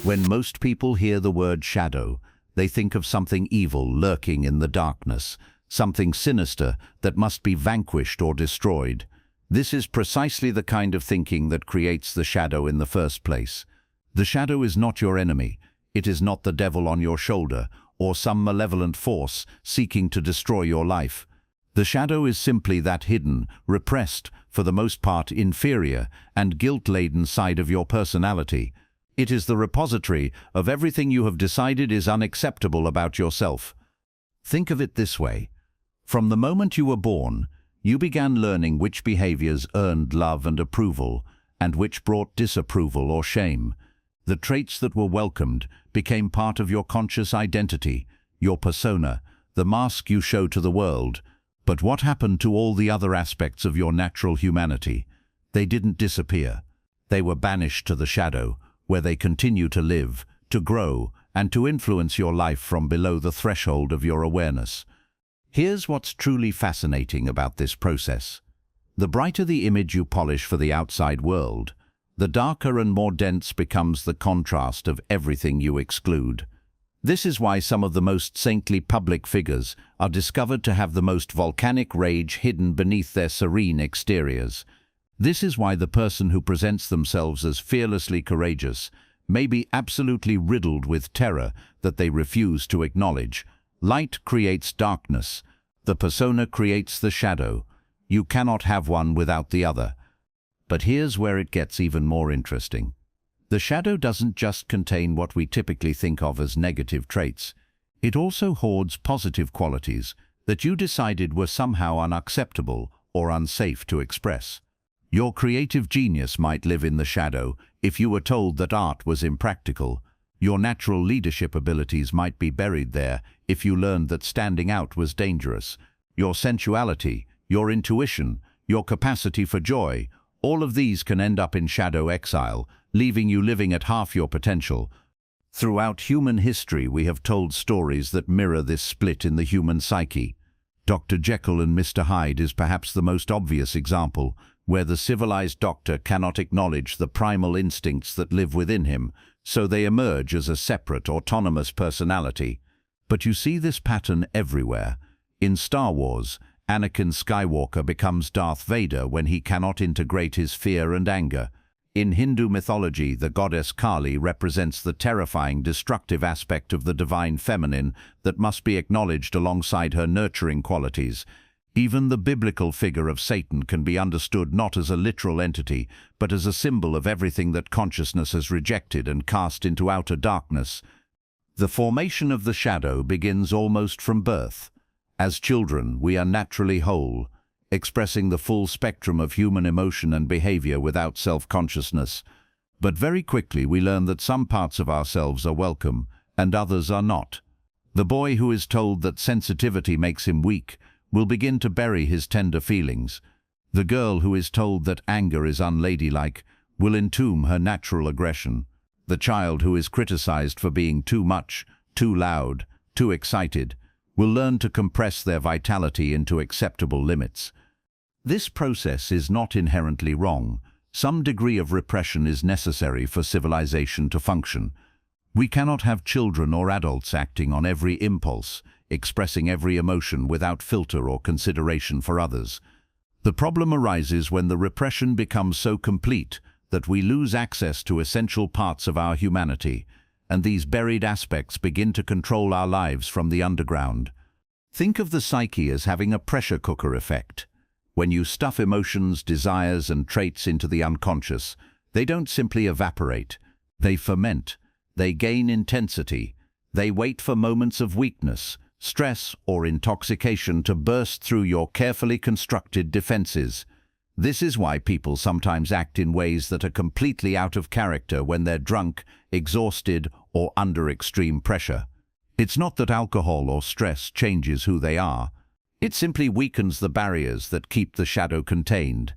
When most people hear the word shadow, they think of something evil lurking in the darkness, something sinister that must be vanquished or destroyed. This is precisely the kind of thinking that creates the shadow in the first place. The shadow is not your enemy. It is not the devil on your shoulder or some malevolent force seeking to destroy your life. The shadow is simply that hidden, repressed, for the most part inferior, and guilt-laden side of your personality. It is the repository of everything you have decided is unacceptable about yourself. Think of it this way. From the moment you were born, you began learning which behaviors earned love and approval, and which brought disapproval or shame. The traits that were welcomed became part of your conscious identity, your persona, the mask you show to the world. But what happened to all the other aspects of your natural humanity? They didn't disappear. They were banished to the shadow, where they continue to live, to grow, and to influence your life from below the threshold of your awareness. Here's what's truly fascinating about this process. The brighter the image you polish for the outside world, the darker and more dense becomes the contrast of everything you exclude. This is why some of the most saintly public figures are discovered to have the most volcanic rage hidden beneath their serene exteriors. This is why the person who presents themselves as fearlessly courageous may be absolutely riddled with terror that they refuse to acknowledge. Light creates darkness. The persona creates the shadow. You cannot have one without the other. But here's where it gets even more interesting. The shadow doesn't just contain what we typically think of as negative traits. It also hoards positive qualities that you decided were somehow unacceptable or unsafe to express. Your creative genius might live in the shadow if you were told that art was impractical. Your natural leadership abilities might be buried there if you learned that standing out was dangerous. Your sensuality, your intuition, your capacity for joy, all of these can end up in shadow exile, leaving you living at half your potential. Throughout human history, we have told stories that mirror this split in the human psyche. Dr. Jekyll and Mr. Hyde is perhaps the most obvious example, where the civilized doctor cannot acknowledge the primal instincts that live within him, so they emerge as a separate, autonomous personality. But you see this pattern everywhere. In Star Wars, Anakin Skywalker becomes Darth Vader when he cannot integrate his fear and anger. In Hindu mythology, the goddess Kali represents the terrifying, destructive aspect of the divine feminine that must be acknowledged alongside her nurturing qualities. Even the biblical figure of Satan can be understood not as a literal entity, but as a symbol of everything that consciousness has rejected and cast into outer darkness. The formation of the shadow begins almost from birth. As children, we are naturally whole, expressing the full spectrum of human emotion and behavior without self-consciousness. But very quickly we learn that some parts of ourselves are welcome and others are not. The boy who is told that sensitivity makes him weak will begin to bury his tender feelings. The girl who is told that anger is unladylike will entomb her natural aggression. The child who is criticized for being too much, too loud, too excited, will learn to compress their vitality into acceptable limits. This process is not inherently wrong. Some degree of repression is necessary for civilization to function. We cannot have children or adults acting on every impulse, expressing every emotion without filter or consideration for others. The problem arises when the repression becomes so complete that we lose access to essential parts of our humanity, and these buried aspects begin to control our lives from the underground. Think of the psyche as having a pressure cooker effect. When you stuff emotions, desires, and traits into the unconscious, they don't simply evaporate. They ferment. They gain intensity. They wait for moments of weakness, stress, or intoxication to burst through your carefully constructed defenses. This is why people sometimes act in ways that are completely out of character when they're drunk, exhausted, or under extreme pressure. It's not that alcohol or stress changes who they are. It simply weakens the barriers that keep the shadow contained.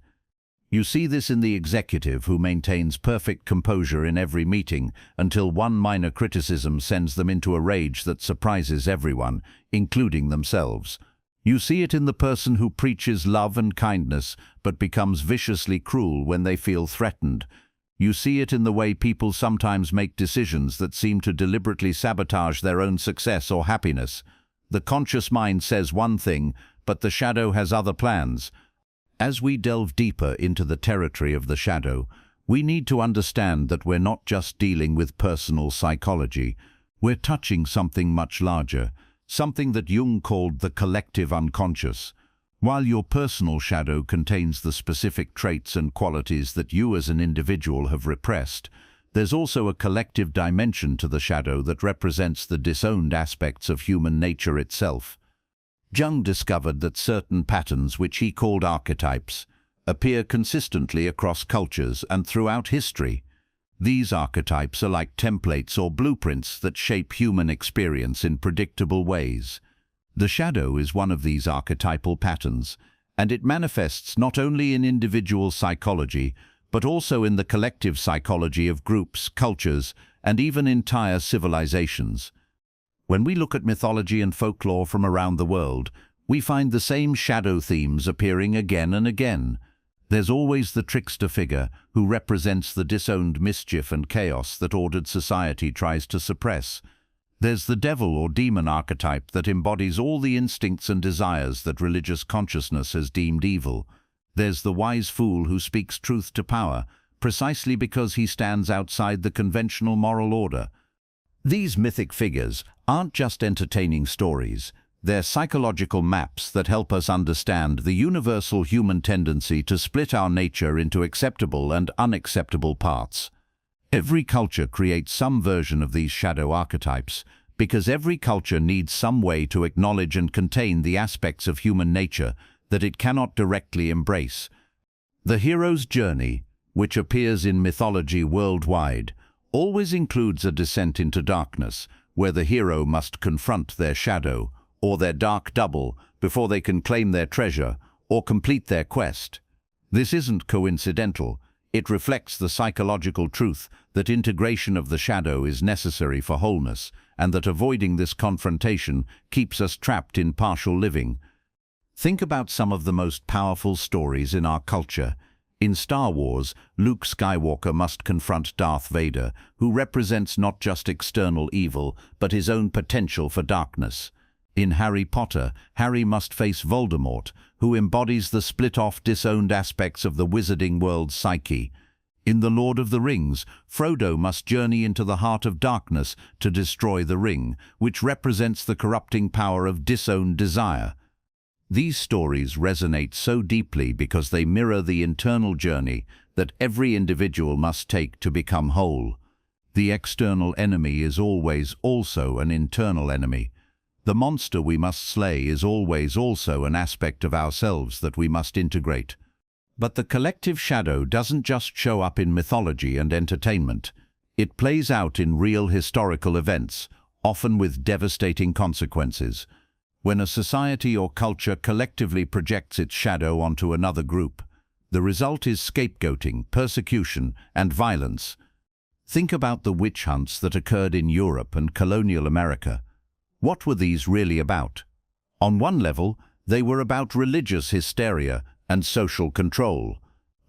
You see this in the executive who maintains perfect composure in every meeting until one minor criticism sends them into a rage that surprises everyone, including themselves. You see it in the person who preaches love and kindness but becomes viciously cruel when they feel threatened. You see it in the way people sometimes make decisions that seem to deliberately sabotage their own success or happiness. The conscious mind says one thing, but the shadow has other plans. As we delve deeper into the territory of the shadow, we need to understand that we're not just dealing with personal psychology. We're touching something much larger, something that Jung called the collective unconscious. While your personal shadow contains the specific traits and qualities that you as an individual have repressed, there's also a collective dimension to the shadow that represents the disowned aspects of human nature itself. Jung discovered that certain patterns, which he called archetypes, appear consistently across cultures and throughout history. These archetypes are like templates or blueprints that shape human experience in predictable ways. The shadow is one of these archetypal patterns, and it manifests not only in individual psychology, but also in the collective psychology of groups, cultures, and even entire civilizations. When we look at mythology and folklore from around the world, we find the same shadow themes appearing again and again. There's always the trickster figure who represents the disowned mischief and chaos that ordered society tries to suppress. There's the devil or demon archetype that embodies all the instincts and desires that religious consciousness has deemed evil. There's the wise fool who speaks truth to power, precisely because he stands outside the conventional moral order. These mythic figures aren't just entertaining stories. They're psychological maps that help us understand the universal human tendency to split our nature into acceptable and unacceptable parts. Every culture creates some version of these shadow archetypes, because every culture needs some way to acknowledge and contain the aspects of human nature that it cannot directly embrace. The hero's journey, which appears in mythology worldwide, always includes a descent into darkness, where the hero must confront their shadow, or their dark double, before they can claim their treasure, or complete their quest. This isn't coincidental. It reflects the psychological truth that integration of the shadow is necessary for wholeness, and that avoiding this confrontation keeps us trapped in partial living. Think about some of the most powerful stories in our culture. In Star Wars, Luke Skywalker must confront Darth Vader, who represents not just external evil, but his own potential for darkness. In Harry Potter, Harry must face Voldemort, who embodies the split-off, disowned aspects of the wizarding world's psyche. In The Lord of the Rings, Frodo must journey into the heart of darkness to destroy the ring, which represents the corrupting power of disowned desire. These stories resonate so deeply because they mirror the internal journey that every individual must take to become whole. The external enemy is always also an internal enemy. The monster we must slay is always also an aspect of ourselves that we must integrate. But the collective shadow doesn't just show up in mythology and entertainment. It plays out in real historical events, often with devastating consequences. When a society or culture collectively projects its shadow onto another group, the result is scapegoating, persecution, and violence. Think about the witch hunts that occurred in Europe and colonial America. What were these really about? On one level, they were about religious hysteria and social control.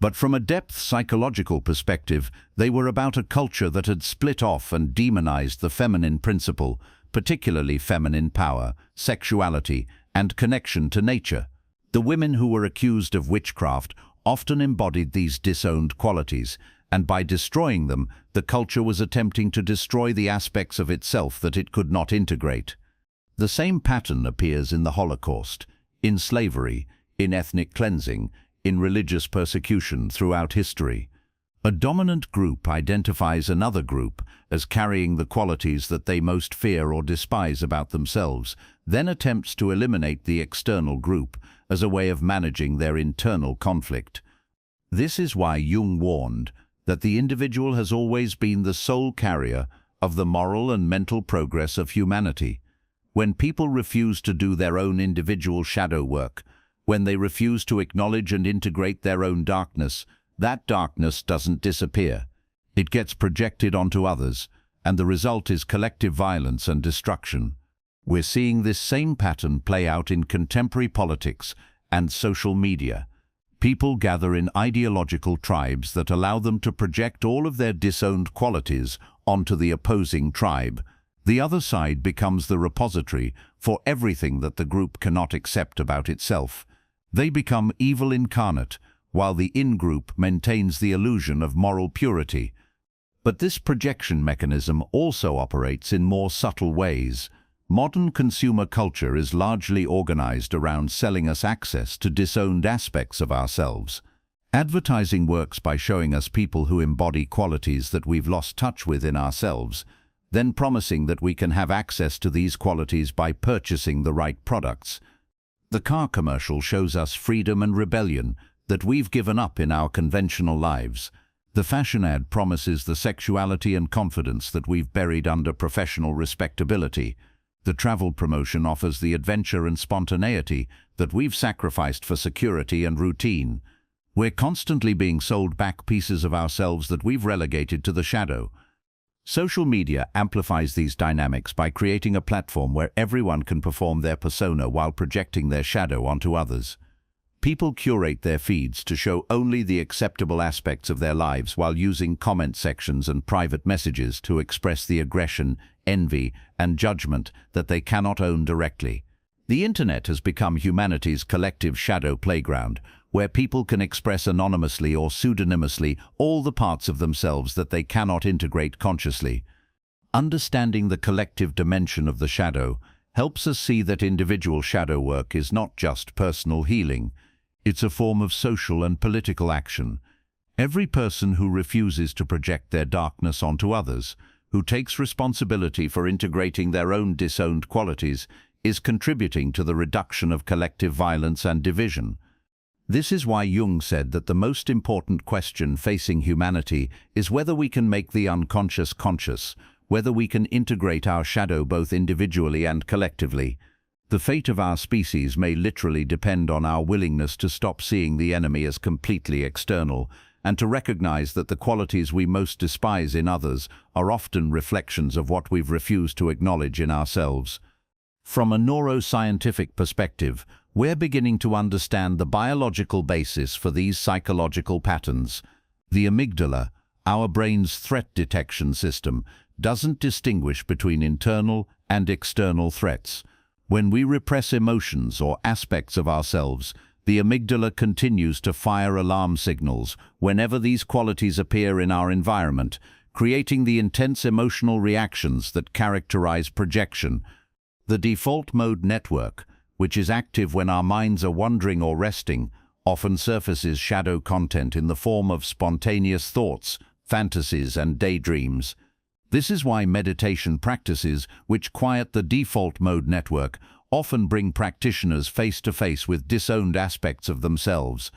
But from a depth psychological perspective, they were about a culture that had split off and demonized the feminine principle, particularly feminine power, sexuality, and connection to nature. The women who were accused of witchcraft often embodied these disowned qualities, and by destroying them, the culture was attempting to destroy the aspects of itself that it could not integrate. The same pattern appears in the Holocaust, in slavery, in ethnic cleansing, in religious persecution throughout history. A dominant group identifies another group as carrying the qualities that they most fear or despise about themselves, then attempts to eliminate the external group as a way of managing their internal conflict. This is why Jung warned that the individual has always been the sole carrier of the moral and mental progress of humanity. When people refuse to do their own individual shadow work, when they refuse to acknowledge and integrate their own darkness, that darkness doesn't disappear. It gets projected onto others, and the result is collective violence and destruction. We're seeing this same pattern play out in contemporary politics and social media. People gather in ideological tribes that allow them to project all of their disowned qualities onto the opposing tribe. The other side becomes the repository for everything that the group cannot accept about itself. They become evil incarnate, while the in-group maintains the illusion of moral purity. But this projection mechanism also operates in more subtle ways. Modern consumer culture is largely organized around selling us access to disowned aspects of ourselves. Advertising works by showing us people who embody qualities that we've lost touch with in ourselves, then promising that we can have access to these qualities by purchasing the right products. The car commercial shows us freedom and rebellion that we've given up in our conventional lives. The fashion ad promises the sexuality and confidence that we've buried under professional respectability. The travel promotion offers the adventure and spontaneity that we've sacrificed for security and routine. We're constantly being sold back pieces of ourselves that we've relegated to the shadow. Social media amplifies these dynamics by creating a platform where everyone can perform their persona while projecting their shadow onto others. People curate their feeds to show only the acceptable aspects of their lives while using comment sections and private messages to express the aggression, envy, and judgment that they cannot own directly. The internet has become humanity's collective shadow playground, where people can express anonymously or pseudonymously all the parts of themselves that they cannot integrate consciously. Understanding the collective dimension of the shadow helps us see that individual shadow work is not just personal healing. It's a form of social and political action. Every person who refuses to project their darkness onto others, who takes responsibility for integrating their own disowned qualities, is contributing to the reduction of collective violence and division. This is why Jung said that the most important question facing humanity is whether we can make the unconscious conscious, whether we can integrate our shadow both individually and collectively. The fate of our species may literally depend on our willingness to stop seeing the enemy as completely external and to recognize that the qualities we most despise in others are often reflections of what we've refused to acknowledge in ourselves. From a neuroscientific perspective, we're beginning to understand the biological basis for these psychological patterns. The amygdala, our brain's threat detection system, doesn't distinguish between internal and external threats. When we repress emotions or aspects of ourselves, the amygdala continues to fire alarm signals whenever these qualities appear in our environment, creating the intense emotional reactions that characterize projection. The default mode network, which is active when our minds are wandering or resting, often surfaces shadow content in the form of spontaneous thoughts, fantasies, and daydreams. This is why meditation practices, which quiet the default mode network, often bring practitioners face-to-face with disowned aspects of themselves.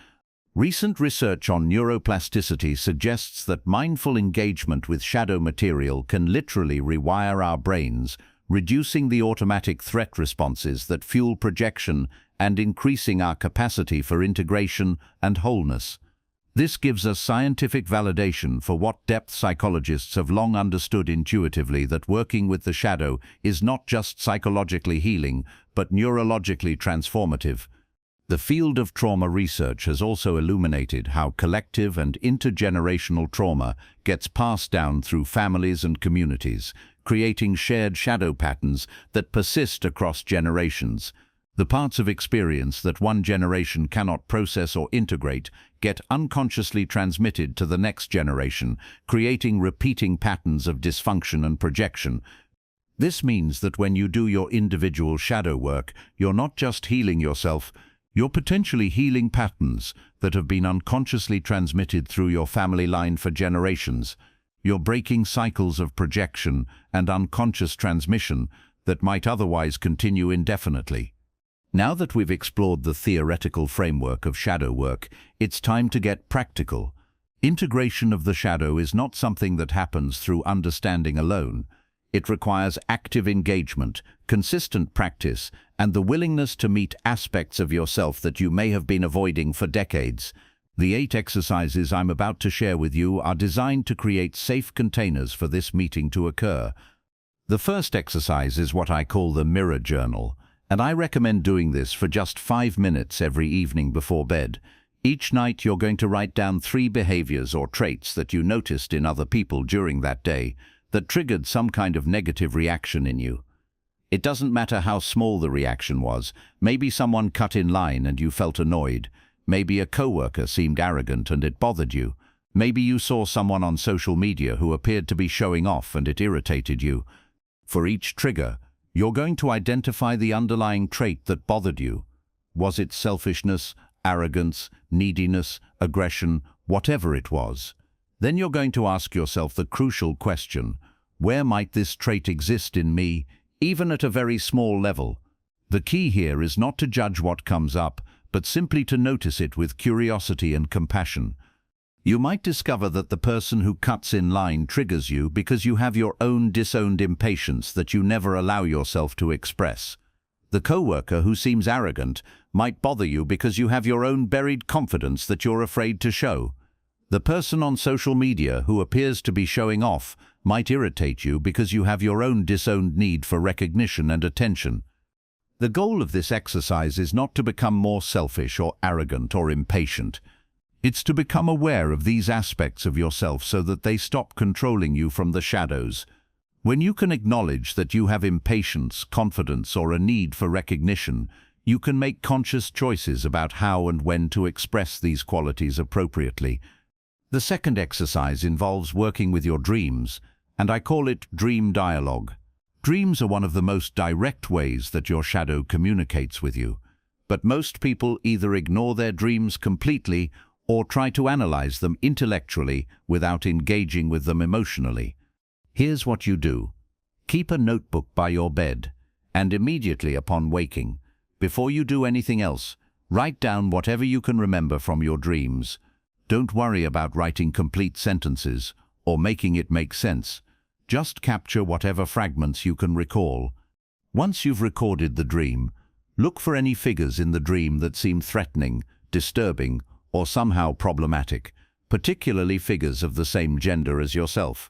Recent research on neuroplasticity suggests that mindful engagement with shadow material can literally rewire our brains, reducing the automatic threat responses that fuel projection and increasing our capacity for integration and wholeness. This gives us scientific validation for what depth psychologists have long understood intuitively, that working with the shadow is not just psychologically healing, but neurologically transformative. The field of trauma research has also illuminated how collective and intergenerational trauma gets passed down through families and communities, creating shared shadow patterns that persist across generations. The parts of experience that one generation cannot process or integrate get unconsciously transmitted to the next generation, creating repeating patterns of dysfunction and projection. This means that when you do your individual shadow work, you're not just healing yourself, you're potentially healing patterns that have been unconsciously transmitted through your family line for generations. You're breaking cycles of projection and unconscious transmission that might otherwise continue indefinitely. Now that we've explored the theoretical framework of shadow work, it's time to get practical. Integration of the shadow is not something that happens through understanding alone. It requires active engagement, consistent practice, and the willingness to meet aspects of yourself that you may have been avoiding for decades. The 8 exercises I'm about to share with you are designed to create safe containers for this meeting to occur. The first exercise is what I call the mirror journal, and I recommend doing this for just 5 minutes every evening before bed. Each night you're going to write down 3 behaviors or traits that you noticed in other people during that day that triggered some kind of negative reaction in you. It doesn't matter how small the reaction was. Maybe someone cut in line and you felt annoyed. Maybe a coworker seemed arrogant and it bothered you. Maybe you saw someone on social media who appeared to be showing off and it irritated you. For each trigger, you're going to identify the underlying trait that bothered you. Was it selfishness, arrogance, neediness, aggression, whatever it was? Then you're going to ask yourself the crucial question: where might this trait exist in me, even at a very small level? The key here is not to judge what comes up, but simply to notice it with curiosity and compassion. You might discover that the person who cuts in line triggers you because you have your own disowned impatience that you never allow yourself to express. The coworker who seems arrogant might bother you because you have your own buried confidence that you're afraid to show. The person on social media who appears to be showing off might irritate you because you have your own disowned need for recognition and attention. The goal of this exercise is not to become more selfish or arrogant or impatient. It's to become aware of these aspects of yourself so that they stop controlling you from the shadows. When you can acknowledge that you have impatience, confidence, or a need for recognition, you can make conscious choices about how and when to express these qualities appropriately. The second exercise involves working with your dreams, and I call it dream dialogue. Dreams are one of the most direct ways that your shadow communicates with you, but most people either ignore their dreams completely or try to analyze them intellectually without engaging with them emotionally. Here's what you do. Keep a notebook by your bed, and immediately upon waking, before you do anything else, write down whatever you can remember from your dreams. Don't worry about writing complete sentences or making it make sense. Just capture whatever fragments you can recall. Once you've recorded the dream, look for any figures in the dream that seem threatening, disturbing, or somehow problematic, particularly figures of the same gender as yourself.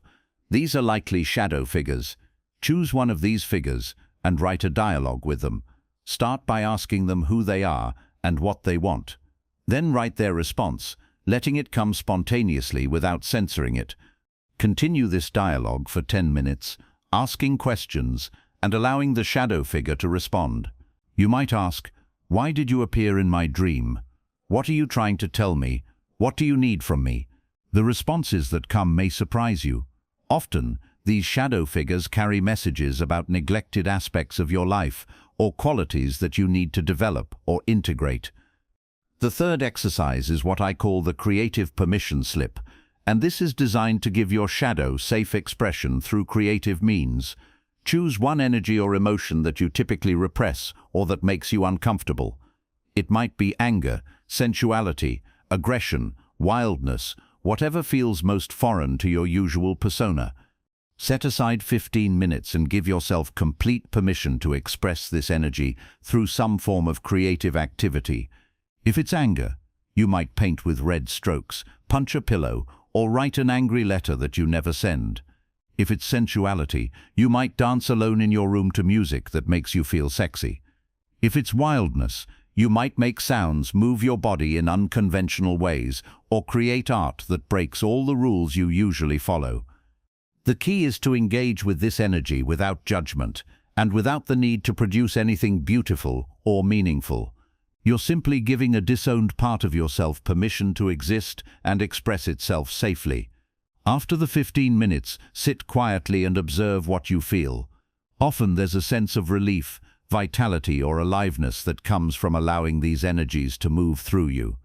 These are likely shadow figures. Choose one of these figures and write a dialogue with them. Start by asking them who they are and what they want. Then write their response, letting it come spontaneously without censoring it. Continue this dialogue for 10 minutes, asking questions and allowing the shadow figure to respond. You might ask, "Why did you appear in my dream? What are you trying to tell me? What do you need from me?" The responses that come may surprise you. Often, these shadow figures carry messages about neglected aspects of your life or qualities that you need to develop or integrate. The third exercise is what I call the creative permission slip, and this is designed to give your shadow safe expression through creative means. Choose one energy or emotion that you typically repress or that makes you uncomfortable. It might be anger, sensuality, aggression, wildness, whatever feels most foreign to your usual persona. Set aside 15 minutes and give yourself complete permission to express this energy through some form of creative activity. If it's anger, you might paint with red strokes, punch a pillow, or write an angry letter that you never send. If it's sensuality, you might dance alone in your room to music that makes you feel sexy. If it's wildness, you might make sounds, move your body in unconventional ways, or create art that breaks all the rules you usually follow. The key is to engage with this energy without judgment, and without the need to produce anything beautiful or meaningful. You're simply giving a disowned part of yourself permission to exist and express itself safely. After the 15 minutes, sit quietly and observe what you feel. Often there's a sense of relief, vitality, or aliveness that comes from allowing these energies to move through you.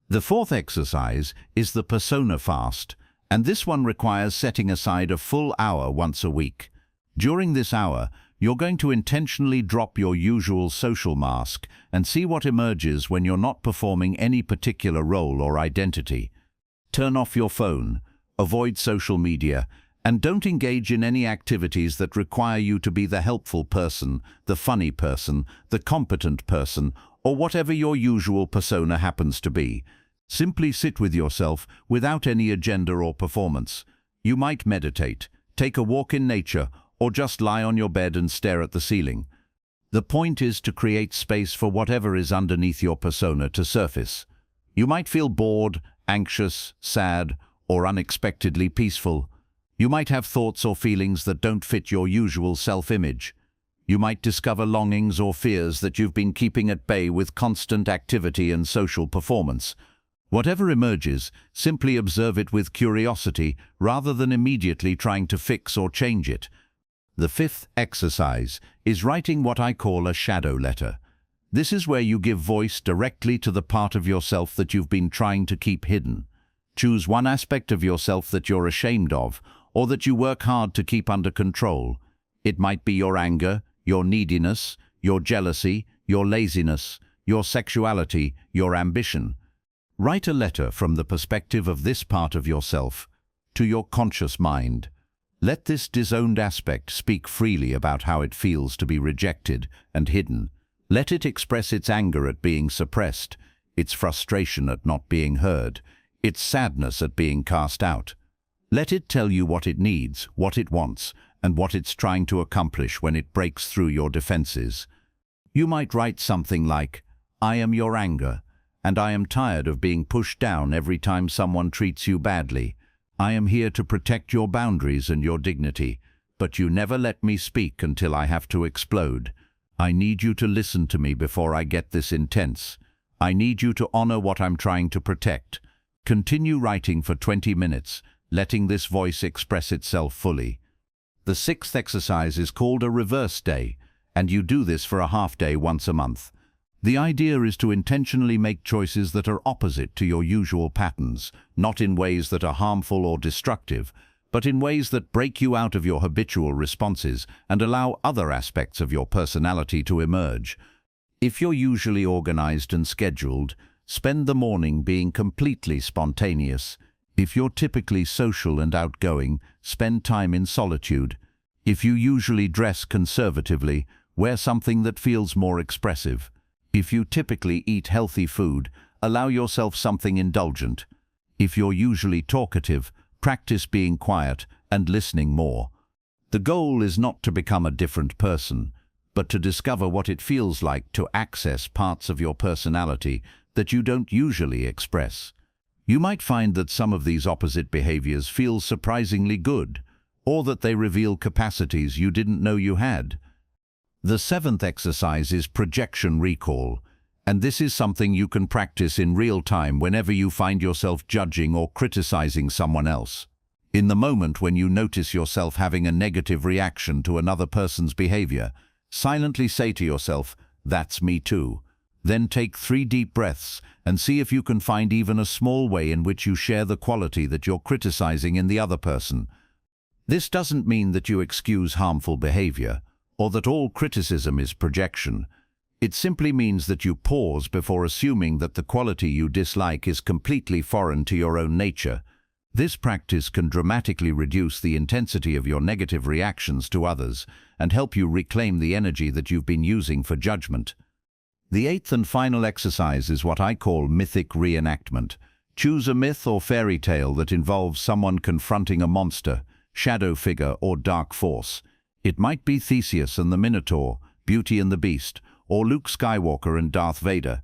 The fourth exercise is the persona fast, and this one requires setting aside a full hour once a week. During this hour, you're going to intentionally drop your usual social mask and see what emerges when you're not performing any particular role or identity. Turn off your phone, avoid social media, and don't engage in any activities that require you to be the helpful person, the funny person, the competent person, or whatever your usual persona happens to be. Simply sit with yourself without any agenda or performance. You might meditate, take a walk in nature, or just lie on your bed and stare at the ceiling. The point is to create space for whatever is underneath your persona to surface. You might feel bored, anxious, sad, or unexpectedly peaceful. You might have thoughts or feelings that don't fit your usual self-image. You might discover longings or fears that you've been keeping at bay with constant activity and social performance. Whatever emerges, simply observe it with curiosity rather than immediately trying to fix or change it. The fifth exercise is writing what I call a shadow letter. This is where you give voice directly to the part of yourself that you've been trying to keep hidden. Choose one aspect of yourself that you're ashamed of, or that you work hard to keep under control. It might be your anger, your neediness, your jealousy, your laziness, your sexuality, your ambition. Write a letter from the perspective of this part of yourself to your conscious mind. Let this disowned aspect speak freely about how it feels to be rejected and hidden. Let it express its anger at being suppressed, its frustration at not being heard, its sadness at being cast out. Let it tell you what it needs, what it wants, and what it's trying to accomplish when it breaks through your defenses. You might write something like, "I am your anger, and I am tired of being pushed down every time someone treats you badly. I am here to protect your boundaries and your dignity, but you never let me speak until I have to explode. I need you to listen to me before I get this intense. I need you to honor what I'm trying to protect." Continue writing for 20 minutes, letting this voice express itself fully. The sixth exercise is called a reverse day, and you do this for a half day once a month. The idea is to intentionally make choices that are opposite to your usual patterns, not in ways that are harmful or destructive, but in ways that break you out of your habitual responses and allow other aspects of your personality to emerge. If you're usually organized and scheduled, spend the morning being completely spontaneous. If you're typically social and outgoing, spend time in solitude. If you usually dress conservatively, wear something that feels more expressive. If you typically eat healthy food, allow yourself something indulgent. If you're usually talkative, practice being quiet and listening more. The goal is not to become a different person, but to discover what it feels like to access parts of your personality that you don't usually express. You might find that some of these opposite behaviors feel surprisingly good, or that they reveal capacities you didn't know you had. The seventh exercise is projection recall, and this is something you can practice in real time whenever you find yourself judging or criticizing someone else. In the moment when you notice yourself having a negative reaction to another person's behavior, silently say to yourself, "That's me too." Then take 3 deep breaths and see if you can find even a small way in which you share the quality that you're criticizing in the other person. This doesn't mean that you excuse harmful behavior, or that all criticism is projection. It simply means that you pause before assuming that the quality you dislike is completely foreign to your own nature. This practice can dramatically reduce the intensity of your negative reactions to others and help you reclaim the energy that you've been using for judgment. The eighth and final exercise is what I call mythic reenactment. Choose a myth or fairy tale that involves someone confronting a monster, shadow figure, or dark force. It might be Theseus and the Minotaur, Beauty and the Beast, or Luke Skywalker and Darth Vader.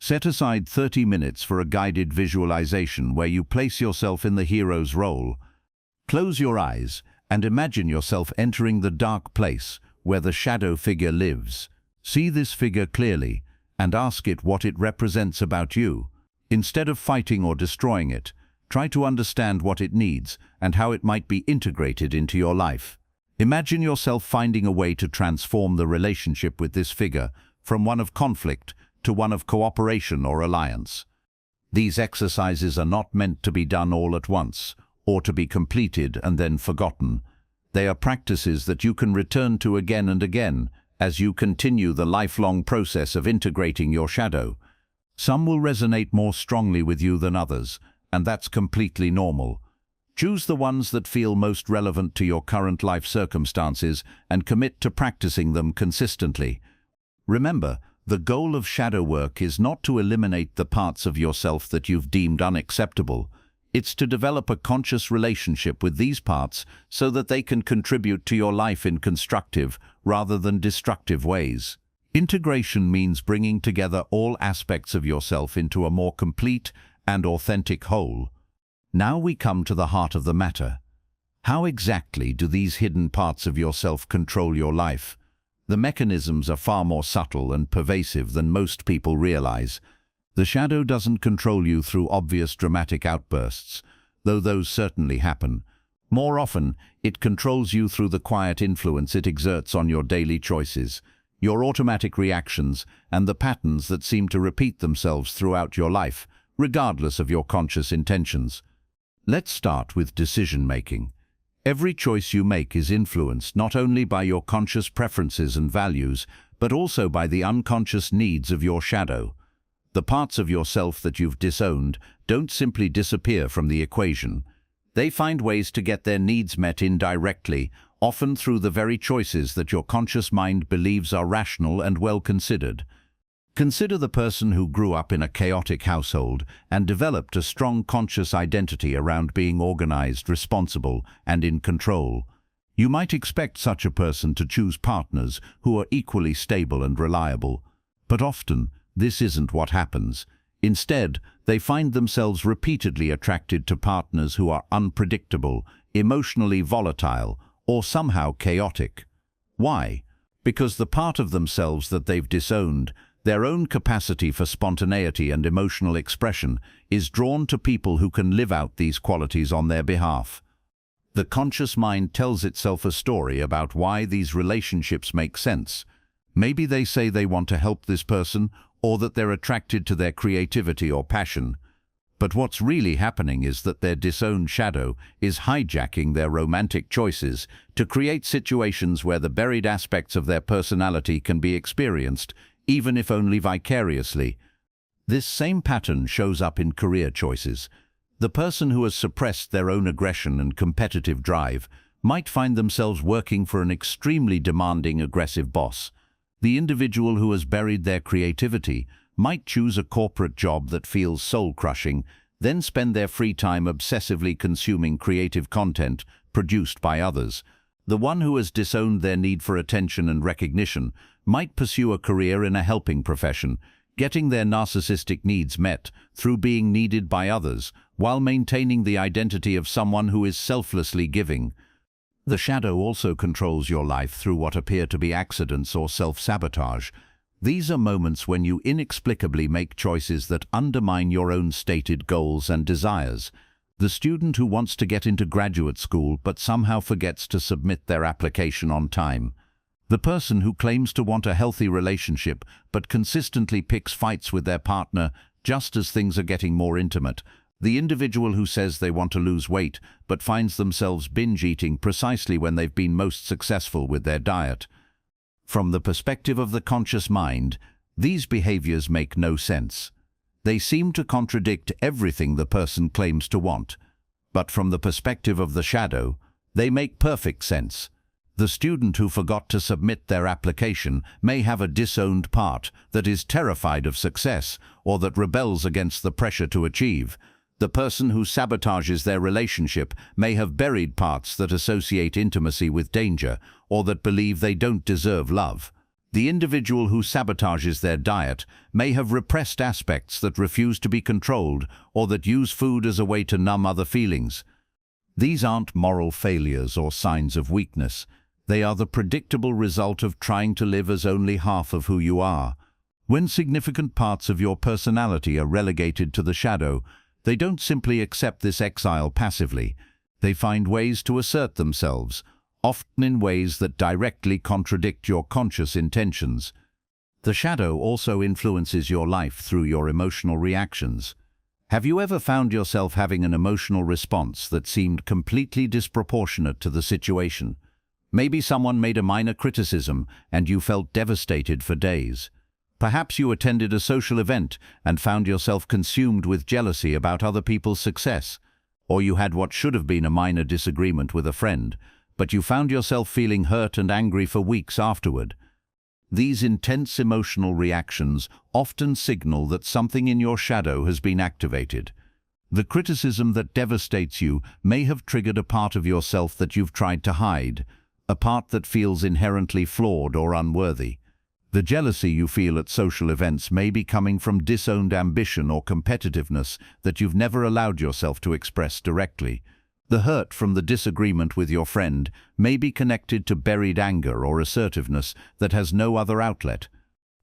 Set aside 30 minutes for a guided visualization where you place yourself in the hero's role. Close your eyes and imagine yourself entering the dark place where the shadow figure lives. See this figure clearly and ask it what it represents about you. Instead of fighting or destroying it, try to understand what it needs and how it might be integrated into your life. Imagine yourself finding a way to transform the relationship with this figure from one of conflict to one of cooperation or alliance. These exercises are not meant to be done all at once or to be completed and then forgotten. They are practices that you can return to again and again as you continue the lifelong process of integrating your shadow. Some will resonate more strongly with you than others, and that's completely normal. Choose the ones that feel most relevant to your current life circumstances and commit to practicing them consistently. Remember, the goal of shadow work is not to eliminate the parts of yourself that you've deemed unacceptable. It's to develop a conscious relationship with these parts so that they can contribute to your life in constructive rather than destructive ways. Integration means bringing together all aspects of yourself into a more complete and authentic whole. Now we come to the heart of the matter. How exactly do these hidden parts of yourself control your life? The mechanisms are far more subtle and pervasive than most people realize. The shadow doesn't control you through obvious dramatic outbursts, though those certainly happen. More often, it controls you through the quiet influence it exerts on your daily choices, your automatic reactions, and the patterns that seem to repeat themselves throughout your life, regardless of your conscious intentions. Let's start with decision-making. Every choice you make is influenced not only by your conscious preferences and values, but also by the unconscious needs of your shadow. The parts of yourself that you've disowned don't simply disappear from the equation. They find ways to get their needs met indirectly, often through the very choices that your conscious mind believes are rational and well-considered. Consider the person who grew up in a chaotic household and developed a strong conscious identity around being organized, responsible, and in control. You might expect such a person to choose partners who are equally stable and reliable, but often this isn't what happens. Instead, they find themselves repeatedly attracted to partners who are unpredictable, emotionally volatile, or somehow chaotic. Why? Because the part of themselves that they've disowned, their own capacity for spontaneity and emotional expression, is drawn to people who can live out these qualities on their behalf. The conscious mind tells itself a story about why these relationships make sense. Maybe they say they want to help this person, or that they're attracted to their creativity or passion. But what's really happening is that their disowned shadow is hijacking their romantic choices to create situations where the buried aspects of their personality can be experienced, even if only vicariously. This same pattern shows up in career choices. The person who has suppressed their own aggression and competitive drive might find themselves working for an extremely demanding, aggressive boss. The individual who has buried their creativity might choose a corporate job that feels soul-crushing, then spend their free time obsessively consuming creative content produced by others. The one who has disowned their need for attention and recognition might pursue a career in a helping profession, getting their narcissistic needs met through being needed by others, while maintaining the identity of someone who is selflessly giving. The shadow also controls your life through what appear to be accidents or self-sabotage. These are moments when you inexplicably make choices that undermine your own stated goals and desires. The student who wants to get into graduate school but somehow forgets to submit their application on time. The person who claims to want a healthy relationship but consistently picks fights with their partner just as things are getting more intimate. The individual who says they want to lose weight but finds themselves binge eating precisely when they've been most successful with their diet. From the perspective of the conscious mind, these behaviors make no sense. They seem to contradict everything the person claims to want. But from the perspective of the shadow, they make perfect sense. The student who forgot to submit their application may have a disowned part that is terrified of success or that rebels against the pressure to achieve. The person who sabotages their relationship may have buried parts that associate intimacy with danger or that believe they don't deserve love. The individual who sabotages their diet may have repressed aspects that refuse to be controlled or that use food as a way to numb other feelings. These aren't moral failures or signs of weakness. They are the predictable result of trying to live as only half of who you are. When significant parts of your personality are relegated to the shadow, they don't simply accept this exile passively. They find ways to assert themselves, often in ways that directly contradict your conscious intentions. The shadow also influences your life through your emotional reactions. Have you ever found yourself having an emotional response that seemed completely disproportionate to the situation? Maybe someone made a minor criticism and you felt devastated for days. Perhaps you attended a social event and found yourself consumed with jealousy about other people's success. Or you had what should have been a minor disagreement with a friend, but you found yourself feeling hurt and angry for weeks afterward. These intense emotional reactions often signal that something in your shadow has been activated. The criticism that devastates you may have triggered a part of yourself that you've tried to hide, a part that feels inherently flawed or unworthy. The jealousy you feel at social events may be coming from disowned ambition or competitiveness that you've never allowed yourself to express directly. The hurt from the disagreement with your friend may be connected to buried anger or assertiveness that has no other outlet.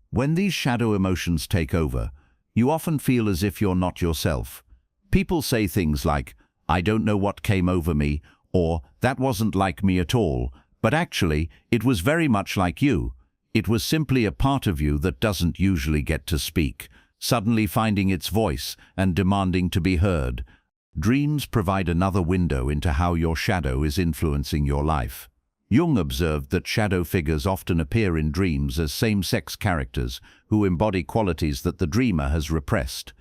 When these shadow emotions take over, you often feel as if you're not yourself. People say things like, "I don't know what came over me," or "that wasn't like me at all," but actually, it was very much like you. It was simply a part of you that doesn't usually get to speak, suddenly finding its voice and demanding to be heard. Dreams provide another window into how your shadow is influencing your life. Jung observed that shadow figures often appear in dreams as same-sex characters who embody qualities that the dreamer has repressed.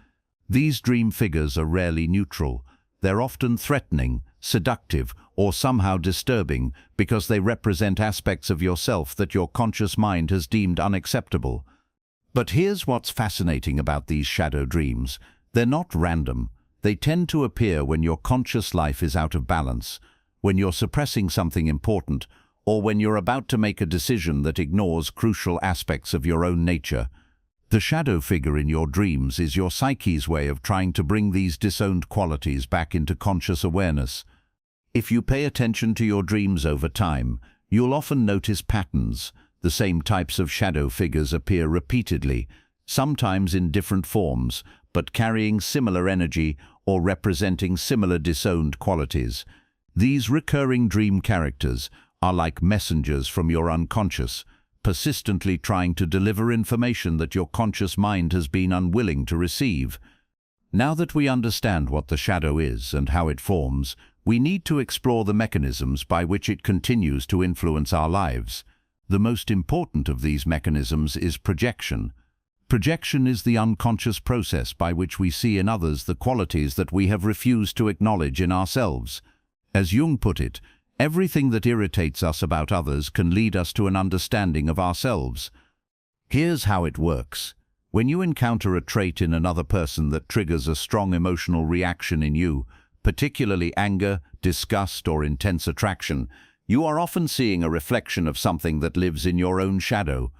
These dream figures are rarely neutral. They're often threatening, seductive, or somehow disturbing because they represent aspects of yourself that your conscious mind has deemed unacceptable. But here's what's fascinating about these shadow dreams. They're not random. They tend to appear when your conscious life is out of balance, when you're suppressing something important, or when you're about to make a decision that ignores crucial aspects of your own nature. The shadow figure in your dreams is your psyche's way of trying to bring these disowned qualities back into conscious awareness. If you pay attention to your dreams over time, you'll often notice patterns. The same types of shadow figures appear repeatedly, sometimes in different forms, but carrying similar energy or representing similar disowned qualities. These recurring dream characters are like messengers from your unconscious, persistently trying to deliver information that your conscious mind has been unwilling to receive. Now that we understand what the shadow is and how it forms, we need to explore the mechanisms by which it continues to influence our lives. The most important of these mechanisms is projection. Projection is the unconscious process by which we see in others the qualities that we have refused to acknowledge in ourselves. As Jung put it, everything that irritates us about others can lead us to an understanding of ourselves. Here's how it works. When you encounter a trait in another person that triggers a strong emotional reaction in you, particularly anger, disgust, or intense attraction, you are often seeing a reflection of something that lives in your own shadow.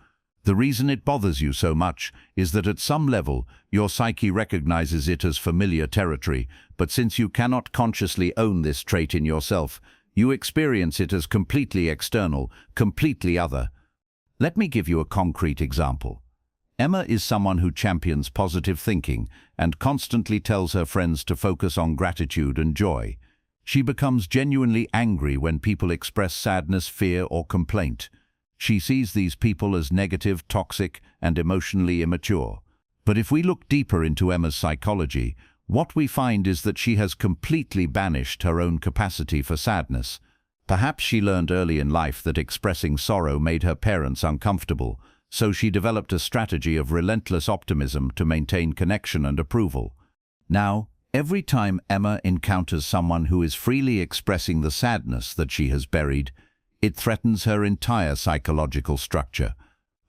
The reason it bothers you so much is that at some level, your psyche recognizes it as familiar territory, but since you cannot consciously own this trait in yourself, you experience it as completely external, completely other. Let me give you a concrete example. Emma is someone who champions positive thinking and constantly tells her friends to focus on gratitude and joy. She becomes genuinely angry when people express sadness, fear, or complaint. She sees these people as negative, toxic, and emotionally immature. But if we look deeper into Emma's psychology, what we find is that she has completely banished her own capacity for sadness. Perhaps she learned early in life that expressing sorrow made her parents uncomfortable, so she developed a strategy of relentless optimism to maintain connection and approval. Now, every time Emma encounters someone who is freely expressing the sadness that she has buried, it threatens her entire psychological structure.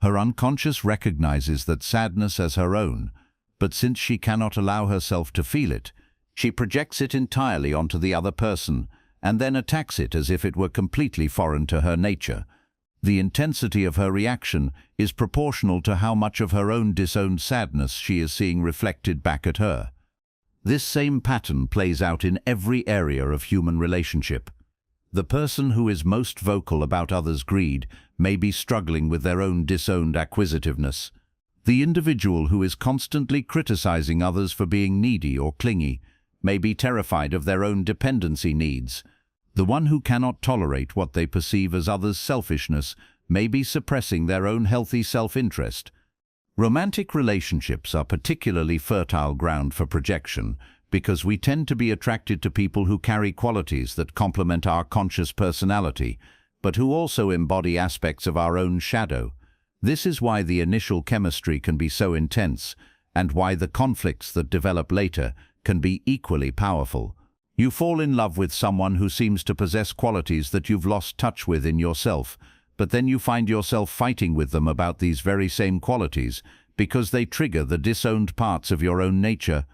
Her unconscious recognizes that sadness as her own, but since she cannot allow herself to feel it, she projects it entirely onto the other person and then attacks it as if it were completely foreign to her nature. The intensity of her reaction is proportional to how much of her own disowned sadness she is seeing reflected back at her. This same pattern plays out in every area of human relationship. The person who is most vocal about others' greed may be struggling with their own disowned acquisitiveness. The individual who is constantly criticizing others for being needy or clingy may be terrified of their own dependency needs. The one who cannot tolerate what they perceive as others' selfishness may be suppressing their own healthy self-interest. Romantic relationships are particularly fertile ground for projection because we tend to be attracted to people who carry qualities that complement our conscious personality, but who also embody aspects of our own shadow. This is why the initial chemistry can be so intense, and why the conflicts that develop later can be equally powerful. You fall in love with someone who seems to possess qualities that you've lost touch with in yourself, but then you find yourself fighting with them about these very same qualities because they trigger the disowned parts of your own nature.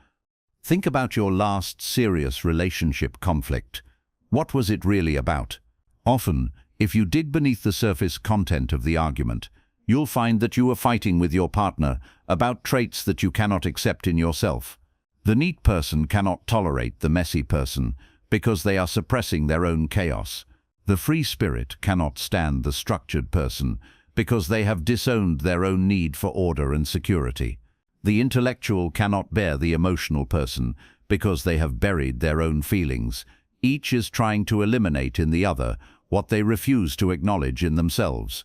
Think about your last serious relationship conflict. What was it really about? Often, if you dig beneath the surface content of the argument, You'll find that you are fighting with your partner about traits that you cannot accept in yourself. The neat person cannot tolerate the messy person because they are suppressing their own chaos. The free spirit cannot stand the structured person because they have disowned their own need for order and security. The intellectual cannot bear the emotional person because they have buried their own feelings. Each is trying to eliminate in the other what they refuse to acknowledge in themselves.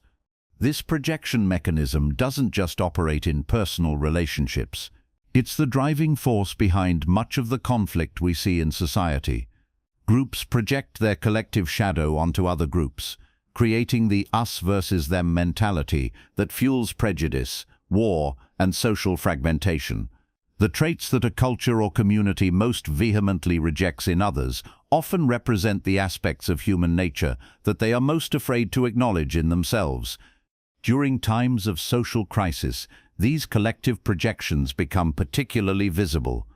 This projection mechanism doesn't just operate in personal relationships. It's the driving force behind much of the conflict we see in society. Groups project their collective shadow onto other groups, creating the us versus them mentality that fuels prejudice, war, and social fragmentation. The traits that a culture or community most vehemently rejects in others often represent the aspects of human nature that they are most afraid to acknowledge in themselves. During times of social crisis, these collective projections become particularly visible.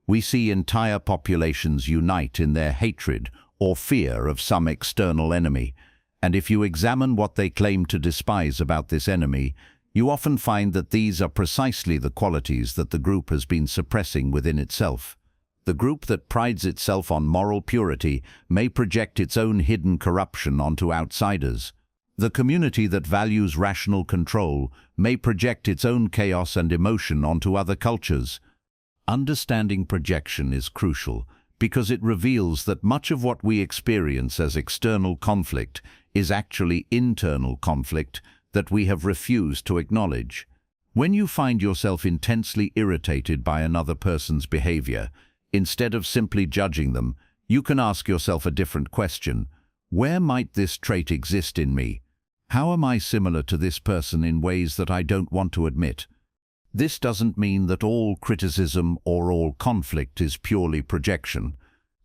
We see entire populations unite in their hatred or fear of some external enemy, and if you examine what they claim to despise about this enemy, you often find that these are precisely the qualities that the group has been suppressing within itself. The group that prides itself on moral purity may project its own hidden corruption onto outsiders. The community that values rational control may project its own chaos and emotion onto other cultures. Understanding projection is crucial because it reveals that much of what we experience as external conflict is actually internal conflict that we have refused to acknowledge. When you find yourself intensely irritated by another person's behavior, instead of simply judging them, you can ask yourself a different question. Where might this trait exist in me? How am I similar to this person in ways that I don't want to admit? This doesn't mean that all criticism or all conflict is purely projection.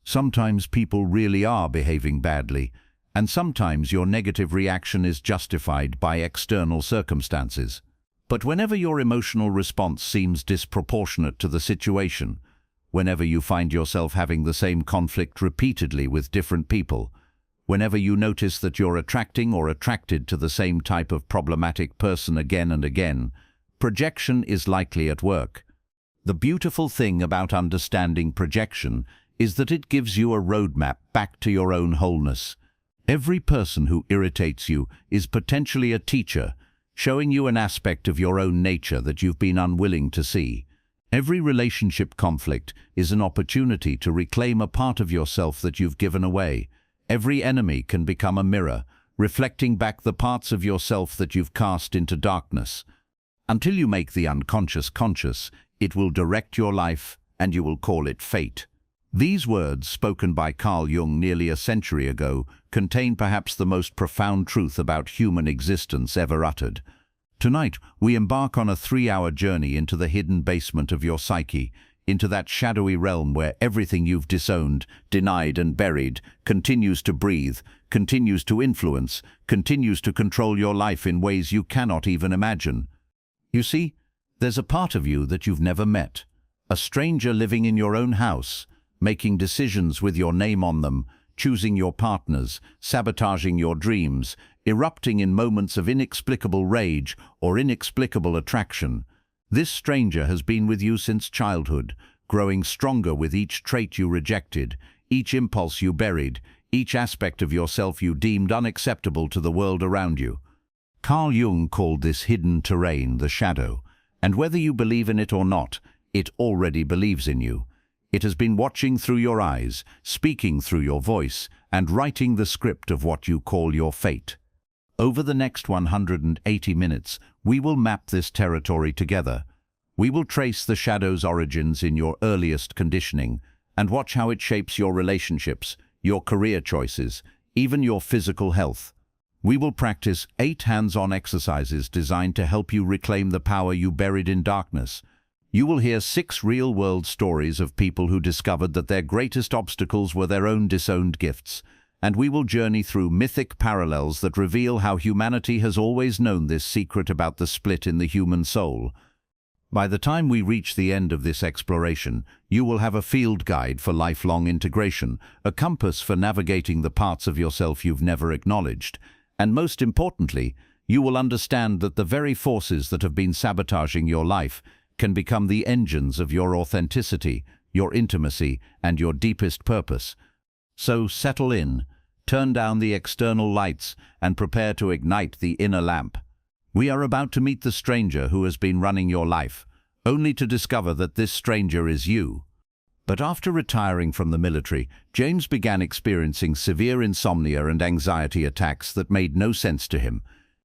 Sometimes people really are behaving badly, and sometimes your negative reaction is justified by external circumstances. But whenever your emotional response seems disproportionate to the situation, whenever you find yourself having the same conflict repeatedly with different people, whenever you notice that you're attracting or attracted to the same type of problematic person again and again, projection is likely at work. The beautiful thing about understanding projection is that it gives you a roadmap back to your own wholeness. Every person who irritates you is potentially a teacher, showing you an aspect of your own nature that you've been unwilling to see. Every relationship conflict is an opportunity to reclaim a part of yourself that you've given away. Every enemy can become a mirror, reflecting back the parts of yourself that you've cast into darkness. Until you make the unconscious conscious, it will direct your life, and you will call it fate. These words, spoken by Carl Jung nearly a century ago, contain perhaps the most profound truth about human existence ever uttered. Tonight, we embark on a 3-hour journey into the hidden basement of your psyche, into that shadowy realm where everything you've disowned, denied and buried continues to breathe, continues to influence, continues to control your life in ways you cannot even imagine. You see, there's a part of you that you've never met, a stranger living in your own house, making decisions with your name on them, choosing your partners, sabotaging your dreams, erupting in moments of inexplicable rage or inexplicable attraction. This stranger has been with you since childhood, growing stronger with each trait you rejected, each impulse you buried, each aspect of yourself you deemed unacceptable to the world around you. Carl Jung called this hidden terrain the shadow, and whether you believe in it or not, it already believes in you. It has been watching through your eyes, speaking through your voice, and writing the script of what you call your fate. Over the next 180 minutes, we will map this territory together. We will trace the shadow's origins in your earliest conditioning and watch how it shapes your relationships, your career choices, even your physical health. We will practice 8 hands-on exercises designed to help you reclaim the power you buried in darkness. You will hear 6 real-world stories of people who discovered that their greatest obstacles were their own disowned gifts, and we will journey through mythic parallels that reveal how humanity has always known this secret about the split in the human soul. By the time we reach the end of this exploration, you will have a field guide for lifelong integration, a compass for navigating the parts of yourself you've never acknowledged, and most importantly, you will understand that the very forces that have been sabotaging your life can become the engines of your authenticity, your intimacy, and your deepest purpose. So settle in, turn down the external lights, and prepare to ignite the inner lamp. We are about to meet the stranger who has been running your life, only to discover that this stranger is you. But after retiring from the military, James began experiencing severe insomnia and anxiety attacks that made no sense to him.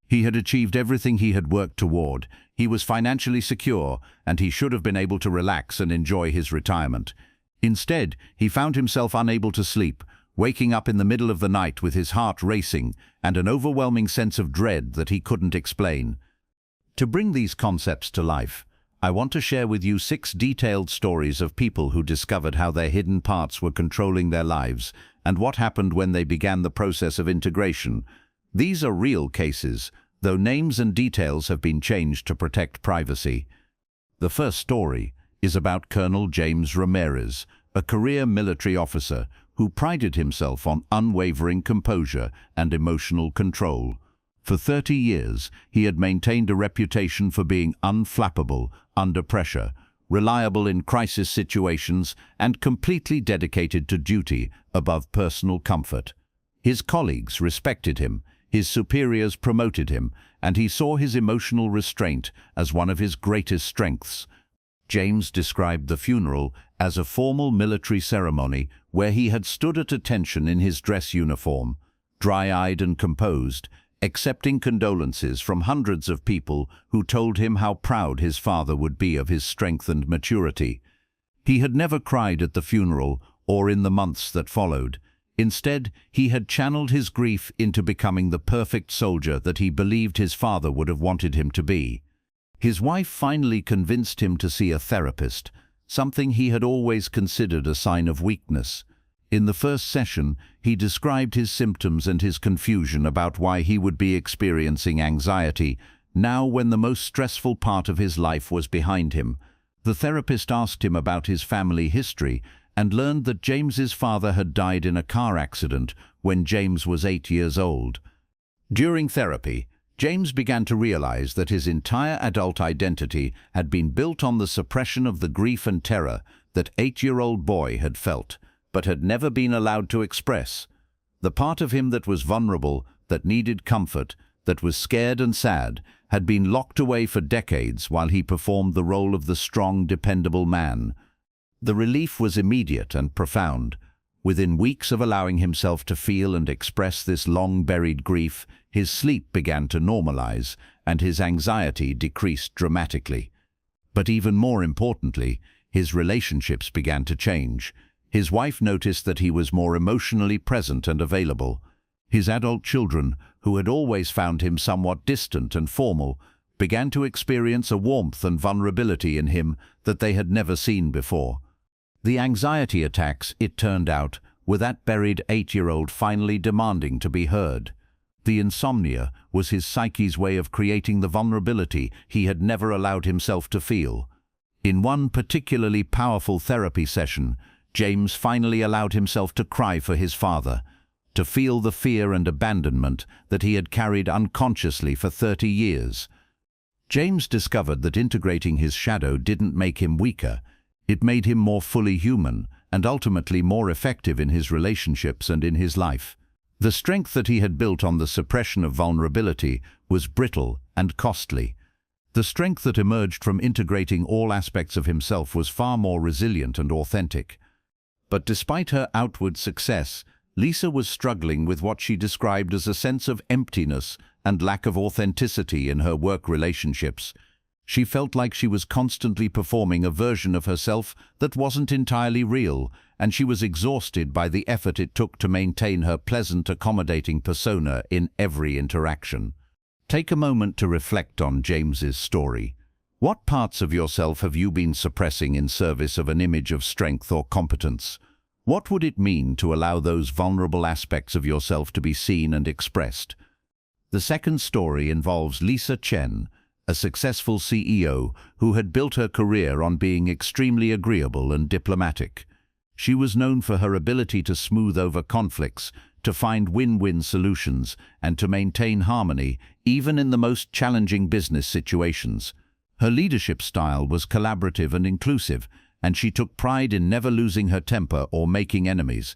He had achieved everything he had worked toward, he was financially secure, and he should have been able to relax and enjoy his retirement. Instead, he found himself unable to sleep, waking up in the middle of the night with his heart racing and an overwhelming sense of dread that he couldn't explain. To bring these concepts to life, I want to share with you 6 detailed stories of people who discovered how their hidden parts were controlling their lives and what happened when they began the process of integration. These are real cases, though names and details have been changed to protect privacy. The first story is about Colonel James Ramirez, a career military officer who prided himself on unwavering composure and emotional control. For 30 years, he had maintained a reputation for being unflappable under pressure, reliable in crisis situations, and completely dedicated to duty above personal comfort. His colleagues respected him, his superiors promoted him, and he saw his emotional restraint as one of his greatest strengths. James described the funeral as a formal military ceremony where he had stood at attention in his dress uniform, dry-eyed and composed, accepting condolences from hundreds of people who told him how proud his father would be of his strength and maturity. He had never cried at the funeral or in the months that followed. Instead, he had channeled his grief into becoming the perfect soldier that he believed his father would have wanted him to be. His wife finally convinced him to see a therapist, something he had always considered a sign of weakness. In the first session, he described his symptoms and his confusion about why he would be experiencing anxiety, now when the most stressful part of his life was behind him. The therapist asked him about his family history and learned that James's father had died in a car accident when James was 8 years old. During therapy, James began to realize that his entire adult identity had been built on the suppression of the grief and terror that 8-year-old boy had felt, but had never been allowed to express. The part of him that was vulnerable, that needed comfort, that was scared and sad, had been locked away for decades while he performed the role of the strong, dependable man. The relief was immediate and profound. Within weeks of allowing himself to feel and express this long-buried grief, his sleep began to normalize and his anxiety decreased dramatically. But even more importantly, his relationships began to change. His wife noticed that he was more emotionally present and available. His adult children, who had always found him somewhat distant and formal, began to experience a warmth and vulnerability in him that they had never seen before. The anxiety attacks, it turned out, were that buried 8-year-old finally demanding to be heard. The insomnia was his psyche's way of creating the vulnerability he had never allowed himself to feel. In one particularly powerful therapy session, James finally allowed himself to cry for his father, to feel the fear and abandonment that he had carried unconsciously for 30 years. James discovered that integrating his shadow didn't make him weaker. It made him more fully human and ultimately more effective in his relationships and in his life. The strength that he had built on the suppression of vulnerability was brittle and costly. The strength that emerged from integrating all aspects of himself was far more resilient and authentic. But despite her outward success, Lisa was struggling with what she described as a sense of emptiness and lack of authenticity in her work relationships. She felt like she was constantly performing a version of herself that wasn't entirely real, and she was exhausted by the effort it took to maintain her pleasant, accommodating persona in every interaction. Take a moment to reflect on James's story. What parts of yourself have you been suppressing in service of an image of strength or competence? What would it mean to allow those vulnerable aspects of yourself to be seen and expressed? The second story involves Lisa Chen, a successful CEO who had built her career on being extremely agreeable and diplomatic. She was known for her ability to smooth over conflicts, to find win-win solutions, and to maintain harmony, even in the most challenging business situations. Her leadership style was collaborative and inclusive, and she took pride in never losing her temper or making enemies.